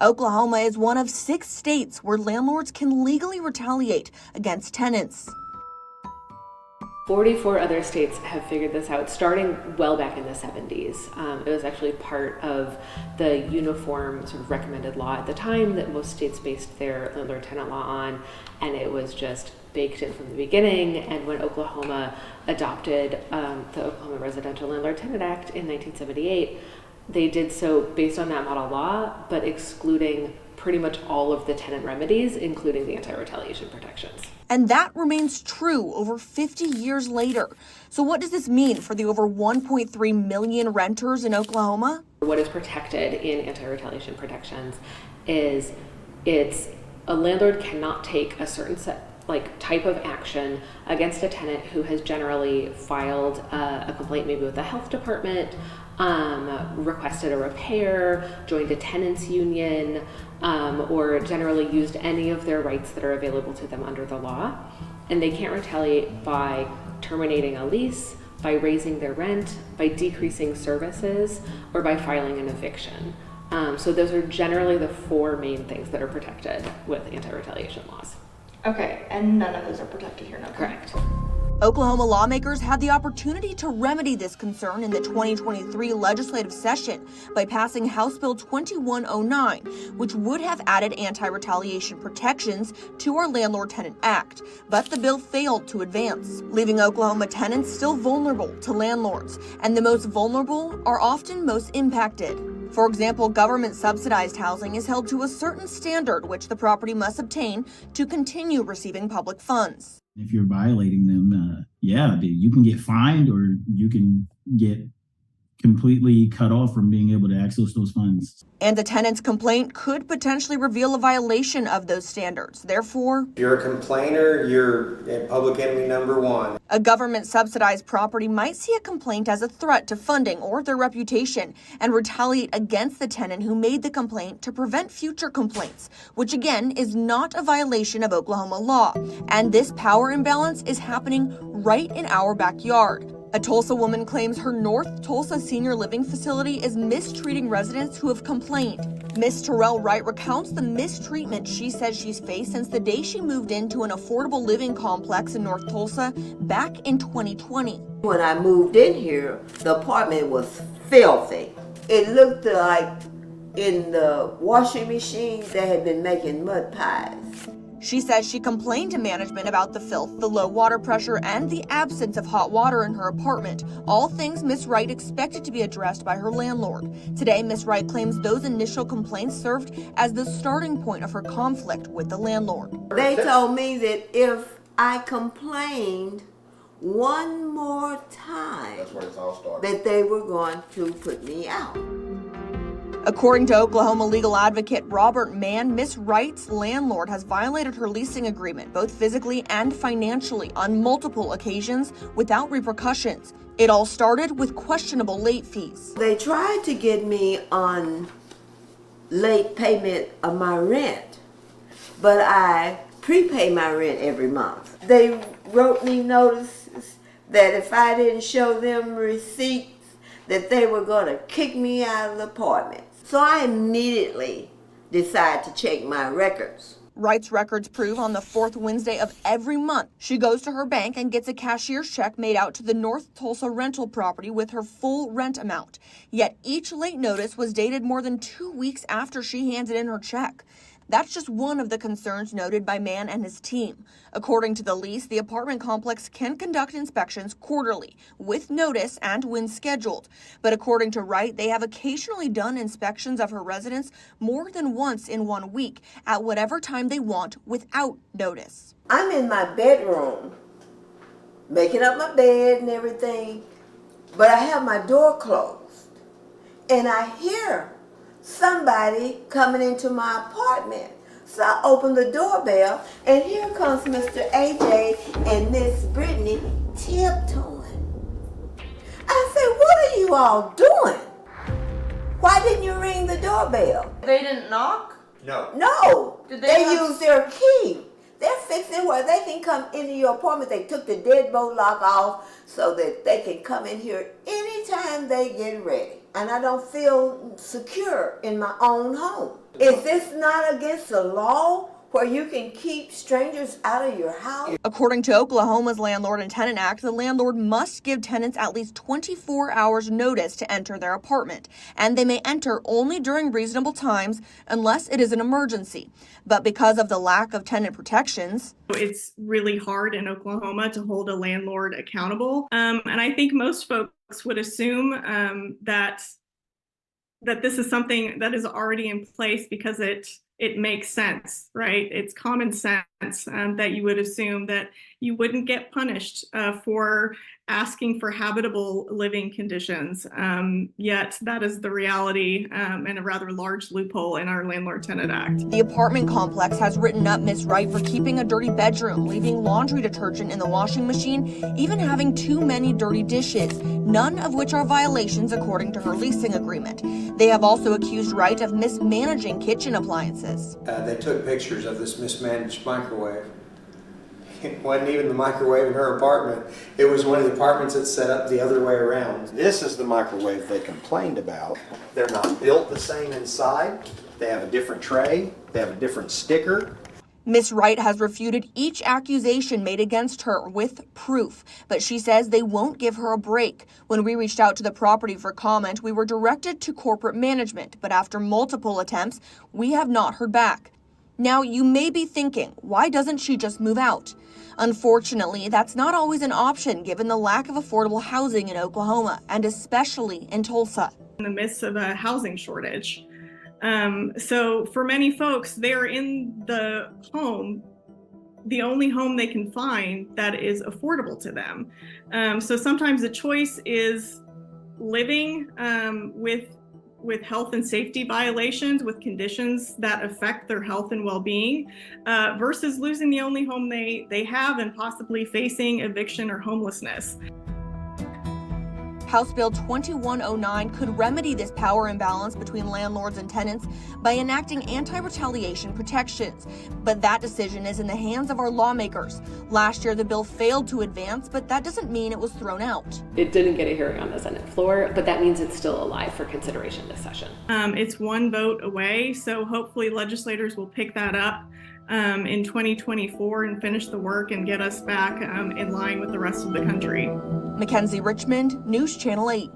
Oklahoma is one of 6 states where landlords can legally retaliate against tenants. 44 other states have figured this out, starting well back in the 70s. It was actually part of the uniform sort of recommended law at the time that most states based their landlord-tenant law on, and it was just baked in from the beginning. And when Oklahoma adopted the Oklahoma Residential Landlord-Tenant Act in 1978, they did so based on that model law, but excluding pretty much all of the tenant remedies, including the anti-retaliation protections. And that remains true over 50 years later. So what does this mean for the over 1.3 million renters in Oklahoma? What is protected in anti-retaliation protections is a landlord cannot take a certain type of action against a tenant who has generally filed a complaint maybe with the health department, requested a repair, joined a tenants union, or generally used any of their rights that are available to them under the law. And they can't retaliate by terminating a lease, by raising their rent, by decreasing services, or by filing an eviction. So those are generally the 4 main things that are protected with anti-retaliation laws. Okay, and none of those are protected here, no? Correct. Oklahoma lawmakers had the opportunity to remedy this concern in the 2023 legislative session by passing House Bill 2109, which would have added anti-retaliation protections to our Landlord-Tenant Act. But the bill failed to advance, leaving Oklahoma tenants still vulnerable to landlords, and the most vulnerable are often most impacted. For example, government-subsidized housing is held to a certain standard which the property must obtain to continue receiving public funds. If you're violating them, you can get fined or you can get completely cut off from being able to access those funds. And the tenant's complaint could potentially reveal a violation of those standards. Therefore, if you're a complainer, you're public enemy number 1. A government-subsidized property might see a complaint as a threat to funding or their reputation and retaliate against the tenant who made the complaint to prevent future complaints, which again is not a violation of Oklahoma law. And this power imbalance is happening right in our backyard. A Tulsa woman claims her North Tulsa senior living facility is mistreating residents who have complained. Miss Terrell Wright recounts the mistreatment she says she's faced since the day she moved into an affordable living complex in North Tulsa back in 2020. When I moved in here, the apartment was filthy. It looked like in the washing machine they had been making mud pies. She says she complained to management about the filth, the low water pressure, and the absence of hot water in her apartment, all things Miss Wright expected to be addressed by her landlord. Today, Miss Wright claims those initial complaints served as the starting point of her conflict with the landlord. They told me that if I complained one more time, That's where it's all started. that they were going to put me out. According to Oklahoma legal advocate Robert Mann, Miss Wright's landlord has violated her leasing agreement, both physically and financially, on multiple occasions without repercussions. It all started with questionable late fees. They tried to get me on late payment of my rent, but I prepay my rent every month. They wrote me notices that if I didn't show them receipts, that they were going to kick me out of the apartment. So I immediately decided to check my records. Wright's records prove on the 4th Wednesday of every month, she goes to her bank and gets a cashier's check made out to the North Tulsa rental property with her full rent amount. Yet each late notice was dated more than 2 weeks after she handed in her check. That's just one of the concerns noted by Mann and his team. According to the lease, the apartment complex can conduct inspections quarterly, with notice and when scheduled. But according to Wright, they have occasionally done inspections of her residence more than once in 1 week, at whatever time they want, without notice. I'm in my bedroom, making up my bed and everything, but I have my door closed, and I hear somebody coming into my apartment. So I open the doorbell, and here comes Mr. AJ and Miss Brittany tiptoeing. I said, "What are you all doing? Why didn't you ring the doorbell?" They didn't knock? No. Did They have- used their key. They're fixing where they can come into your apartment. They took the deadbolt lock off so that they can come in here anytime they get ready. and I don't feel secure in my own home. Is this not against the law where you can keep strangers out of your house? According to Oklahoma's Landlord and Tenant Act, the landlord must give tenants at least 24 hours notice to enter their apartment, and they may enter only during reasonable times unless it is an emergency. But because of the lack of tenant protections, it's really hard in Oklahoma to hold a landlord accountable. And I think most folks would assume that this is something that is already in place because it makes sense, right? It's common sense that you would assume that you wouldn't get punished for asking for habitable living conditions. Yet that is the reality and a rather large loophole in our Landlord-Tenant Act. the apartment complex has written up Miss Wright for keeping a dirty bedroom, leaving laundry detergent in the washing machine, even having too many dirty dishes, none of which are violations according to her leasing agreement. They have also accused Wright of mismanaging kitchen appliances. They took pictures of this mismanaged microwave. It wasn't even the microwave in her apartment. It was one of the apartments that's set up the other way around. This is the microwave they complained about. They're not built the same inside. They have a different tray. They have a different sticker. Miss Wright has refuted each accusation made against her with proof, but she says they won't give her a break. When we reached out to the property for comment, we were directed to corporate management, but after multiple attempts, we have not heard back. Now, you may be thinking, why doesn't she just move out? Unfortunately, that's not always an option given the lack of affordable housing in Oklahoma, and especially in Tulsa. In the midst of a housing shortage. So for many folks, they're in the home, the only home they can find that is affordable to them. So sometimes the choice is living with health and safety violations, with conditions that affect their health and well-being, versus losing the only home they have and possibly facing eviction or homelessness. House Bill 2109 could remedy this power imbalance between landlords and tenants by enacting anti-retaliation protections. But that decision is in the hands of our lawmakers. Last year, the bill failed to advance, but that doesn't mean it was thrown out. It didn't get a hearing on the Senate floor, but that means it's still alive for consideration this session. It's one vote away, so hopefully legislators will pick that up in 2024 and finish the work and get us back in line with the rest of the country. Mckenzie Richmond, News Channel 8.